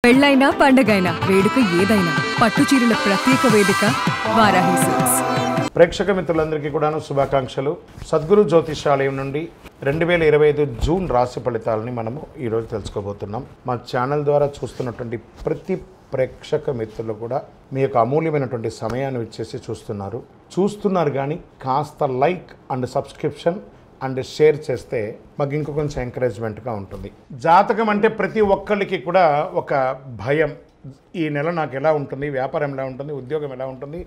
పెళ్ళైనా పండగైనా వేడుక ఏదైనా పట్టు చీరల ప్రత్యేక వేదిక వారాహి సిల్క్స్. ప్రేక్షక మిత్రులందరికీ కూడాను శుభాకాంక్షలు. సద్గురు జ్యోతిషాలయం నుండి 2025 జూన్ రాశి ఫలితాలని మనము ఈరోజు తెలుసుకోబోతున్నాం. మా ఛానల్ ద్వారా చూస్తున్నటువంటి ప్రతి ప్రేక్షక మిత్రులు కూడా మీ యొక్క అమూల్యమైనటువంటి సమయాన్ని ఇచ్చేసి చూస్తున్నారు కానీ కాస్త like and subscription and share చేస్తే మాకు ఇంకో కొంచెం ఎంకరేజ్మెంట్గా ఉంటుంది. జాతకం అంటే ప్రతి ఒక్కరికి కూడా ఒక భయం. ఈ నెల నాకు ఎలా ఉంటుంది, వ్యాపారం ఎలా ఉంటుంది, ఉద్యోగం ఎలా ఉంటుంది,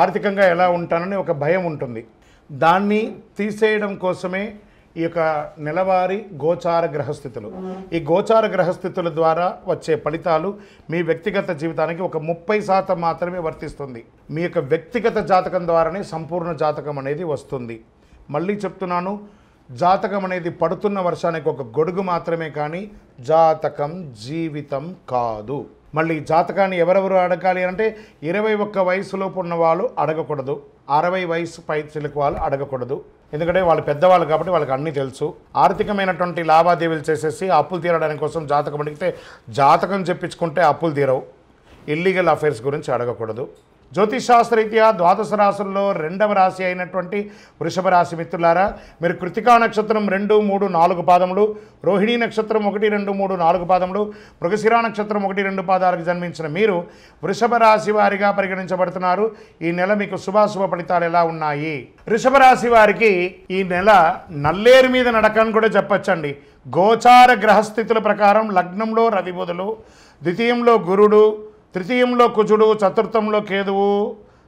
ఆర్థికంగా ఎలా ఉంటానని ఒక భయం ఉంటుంది. దాన్ని తీసేయడం కోసమే ఈ యొక్క నెలవారీ గోచార గ్రహస్థితులు. ఈ గోచార గ్రహస్థితుల ద్వారా వచ్చే ఫలితాలు మీ వ్యక్తిగత జీవితానికి ఒక 30% మాత్రమే వర్తిస్తుంది. మీ యొక్క వ్యక్తిగత జాతకం ద్వారానే సంపూర్ణ జాతకం అనేది వస్తుంది. మళ్ళీ చెప్తున్నాను, జాతకం అనేది పడుతున్న వర్షానికి ఒక గొడుగు మాత్రమే, కానీ జాతకం జీవితం కాదు. మళ్ళీ జాతకాన్ని ఎవరెవరు అడగాలి అంటే 21 వయసులోపు ఉన్న వాళ్ళు అడగకూడదు, 60 వయసు పై చిలుకు వాళ్ళు అడగకూడదు. ఎందుకంటే వాళ్ళు పెద్దవాళ్ళు కాబట్టి వాళ్ళకి అన్నీ తెలుసు. ఆర్థికమైనటువంటి లావాదేవీలు చేసేసి అప్పులు తీరడానికి కోసం జాతకం అడిగితే జాతకం చెప్పించుకుంటే అప్పులు తీరవు. ఇల్లీగల్ అఫైర్స్ గురించి అడగకూడదు. జ్యోతిషాస్త్రరీత్యా ద్వాదశ రాశుల్లో 2వ రాశి అయినటువంటి వృషభ రాశి మిత్రులారా, మీరు కృతికా నక్షత్రం 2, 3, 4 పాదములు, రోహిణీ నక్షత్రం 1, 2, 3, 4 పాదములు, మృగశిర నక్షత్రం 1, 2 పాదాలకు జన్మించిన మీరు వృషభ రాశి వారిగా పరిగణించబడుతున్నారు. ఈ నెల మీకు శుభాశుభ ఫలితాలు ఎలా ఉన్నాయి? వృషభ రాశి వారికి ఈ నెల నల్లేరు మీద నడకని కూడా చెప్పచ్చండి. గోచార గ్రహస్థితుల ప్రకారం లగ్నంలో రవి బుధులు, ద్వితీయంలో గురుడు, తృతీయంలో కుజుడు, చతుర్థంలో కేతువు,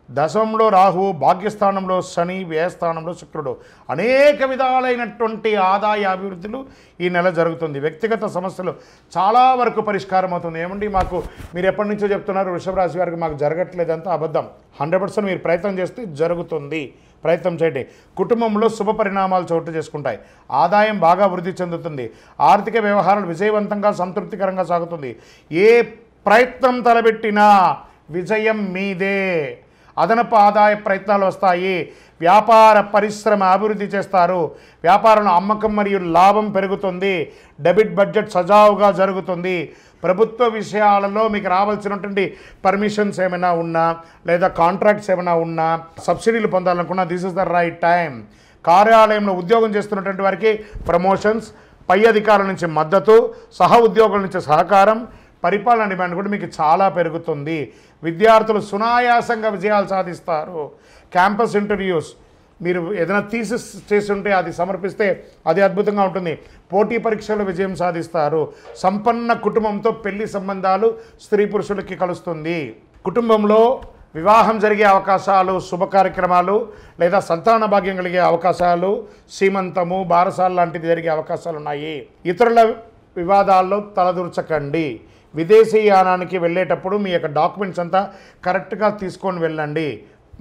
దశమంలో రాహువు, భాగ్యస్థానంలో శని, వ్యయస్థానంలో శుక్రుడు. అనేక విధాలైనటువంటి ఆదాయ అభివృద్ధులు ఈ నెల జరుగుతుంది. వ్యక్తిగత సమస్యలు చాలా వరకు పరిష్కారం అవుతుంది. ఏమండి మాకు మీరు ఎప్పటి నుంచో చెప్తున్నారు వృషభ రాశి వారికి మాకు జరగట్లేదంతా అబద్ధం. 100% మీరు ప్రయత్నం చేస్తే జరుగుతుంది. ప్రయత్నం చేయండి. కుటుంబంలో శుభ పరిణామాలు చోటు చేసుకుంటాయి. ఆదాయం బాగా వృద్ధి చెందుతుంది. ఆర్థిక వ్యవహారాలు విజయవంతంగా సంతృప్తికరంగా సాగుతుంది. ఏ ప్రయత్నం తలబెట్టినా విజయం మీదే. అదనపు ఆదాయ ప్రయత్నాలు వస్తాయి. వ్యాపార పరిశ్రమ అభివృద్ధి చేస్తారు. వ్యాపారంలో అమ్మకం మరియు లాభం పెరుగుతుంది. డెబిట్ బడ్జెట్ సజావుగా జరుగుతుంది. ప్రభుత్వ విషయాలలో మీకు రావాల్సినటువంటి పర్మిషన్స్ ఏమైనా ఉన్నా లేదా కాంట్రాక్ట్స్ ఏమైనా ఉన్నా, సబ్సిడీలు పొందాలనుకున్నా this is the right time. కార్యాలయంలో ఉద్యోగం చేస్తున్నటువంటి వారికి ప్రమోషన్స్, పై అధికారుల నుంచి మద్దతు, సహ ఉద్యోగుల నుంచి సహకారం, పరిపాలన డిమాండ్ కూడా మీకు చాలా పెరుగుతుంది. విద్యార్థులు సునాయాసంగా విజయాలు సాధిస్తారు. క్యాంపస్ ఇంటర్వ్యూస్ మీరు ఏదైనా థీసిస్ చేసి ఉంటే అది సమర్పిస్తే అది అద్భుతంగా ఉంటుంది. పోటీ పరీక్షలు విజయం సాధిస్తారు. సంపన్న కుటుంబంతో పెళ్లి సంబంధాలు స్త్రీ పురుషులకి కలుస్తుంది. కుటుంబంలో వివాహం జరిగే అవకాశాలు, శుభ కార్యక్రమాలు లేదా సంతాన భాగ్యం కలిగే అవకాశాలు, సీమంతము, బారసాలు లాంటిది జరిగే అవకాశాలు ఉన్నాయి. ఇతరుల వివాదాల్లో తలదూర్చకండి. విదేశీయానానికి వెళ్ళేటప్పుడు మీ యొక్క డాక్యుమెంట్స్ అంతా కరెక్ట్గా తీసుకొని వెళ్ళండి.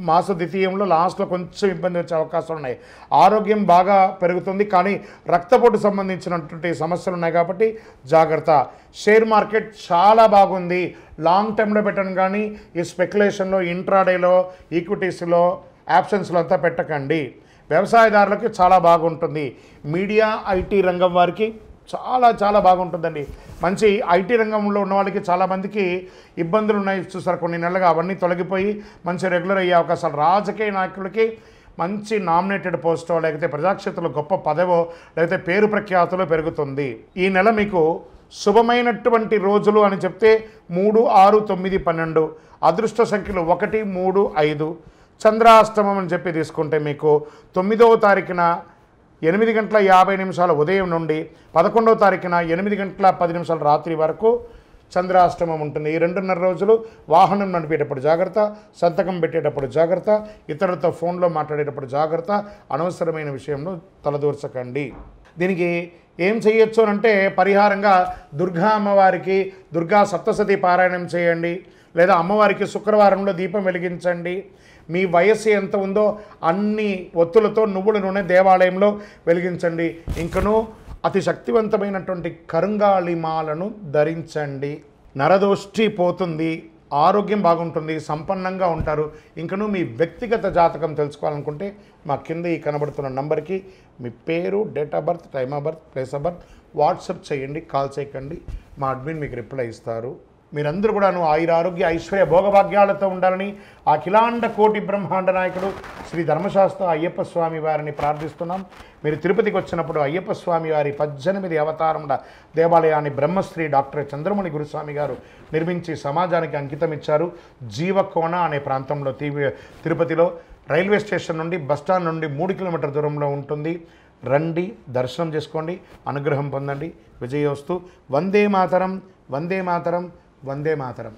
మాస ద్వితీయంలో లాస్ట్లో కొంచెం ఇబ్బంది వచ్చే అవకాశాలు ఉన్నాయి. ఆరోగ్యం బాగా పెరుగుతుంది, కానీ రక్తపోటు సంబంధించినటువంటి సమస్యలు ఉన్నాయి కాబట్టి జాగ్రత్త. షేర్ మార్కెట్ చాలా బాగుంది. లాంగ్ టర్మ్లో పెట్టండి, కానీ ఈ స్పెక్యులేషన్లో, ఇంట్రాడేలో, ఈక్విటీస్లో, ఆప్షన్స్లో అంతా పెట్టకండి. వ్యవసాయదారులకి చాలా బాగుంటుంది. మీడియా, ఐటీ రంగం వారికి చాలా చాలా బాగుంటుందండి. మంచి ఐటీ రంగంలో ఉన్న వాళ్ళకి చాలామందికి ఇబ్బందులు ఉన్నాయి చూసారు కొన్ని నెలలుగా, అవన్నీ తొలగిపోయి మంచి రెగ్యులర్ అయ్యే అవకాశాలు. రాజకీయ నాయకులకి మంచి నామినేటెడ్ పోస్టో, లేకపోతే ప్రజాక్షేత్రంలో గొప్ప పదవో, లేకపోతే పేరు ప్రఖ్యాతులు పెరుగుతుంది. ఈ నెల మీకు శుభమైనటువంటి రోజులు అని చెప్తే 3, 6, 9, 12. అదృష్ట సంఖ్యలు 1, 3, 5. చంద్రాష్టమం అని చెప్పి తీసుకుంటే మీకు 9వ తారీఖున 8:50 ఉదయం నుండి 11వ తారీఖున 8:10 రాత్రి వరకు చంద్రాష్టమం ఉంటుంది. ఈ 2.5 రోజులు వాహనం నడిపేటప్పుడు జాగ్రత్త, సంతకం పెట్టేటప్పుడు జాగ్రత్త, ఇతరులతో ఫోన్లో మాట్లాడేటప్పుడు జాగ్రత్త, అనవసరమైన విషయంలో తలదూర్చకండి. దీనికి ఏం చేయొచ్చు అంటే పరిహారంగా దుర్గా అమ్మవారికి దుర్గా సప్తసతి పారాయణం చేయండి, లేదా అమ్మవారికి శుక్రవారంలో దీపం వెలిగించండి. మీ వయస్సు ఎంత ఉందో అన్ని ఒత్తులతో నువ్వుల నూనె దేవాలయంలో వెలిగించండి. ఇంకనూ అతి శక్తివంతమైనటువంటి కరుంగాళిమాలను ధరించండి. నరదోష్టి పోతుంది, ఆరోగ్యం బాగుంటుంది, సంపన్నంగా ఉంటారు. ఇంకనూ మీ వ్యక్తిగత జాతకం తెలుసుకోవాలనుకుంటే మా కింద ఈ కనబడుతున్న నంబర్కి మీ పేరు, date of birth, time of birth, place of birth WhatsApp చేయండి, కాల్ చేయకండి. మా అడ్మిన్ మీకు రిప్లై ఇస్తారు. మీరందరూ కూడాను ఆయురారోగ్య ఐశ్వర్య భోగభాగ్యాలతో ఉండాలని ఆ అఖిలాండ కోటి బ్రహ్మాండ నాయకుడు శ్రీ ధర్మశాస్త్ర అయ్యప్ప స్వామి వారిని ప్రార్థిస్తున్నాం. మీరు తిరుపతికి వచ్చినప్పుడు అయ్యప్ప స్వామి వారి 18 అవతారముల దేవాలయాన్ని బ్రహ్మశ్రీ డాక్టర్ చంద్రమణి గురుస్వామి గారు నిర్మించి సమాజానికి అంకితం ఇచ్చారు. జీవకోణ అనే ప్రాంతంలో తిరుపతిలో రైల్వే స్టేషన్ నుండి బస్టాండ్ నుండి 3 కిలోమీటర్ల దూరంలో ఉంటుంది. రండి, దర్శనం చేసుకోండి, అనుగ్రహం పొందండి. విజయోస్తు. వందే మాతరం, వందే మాతరం, వందే మాతరం.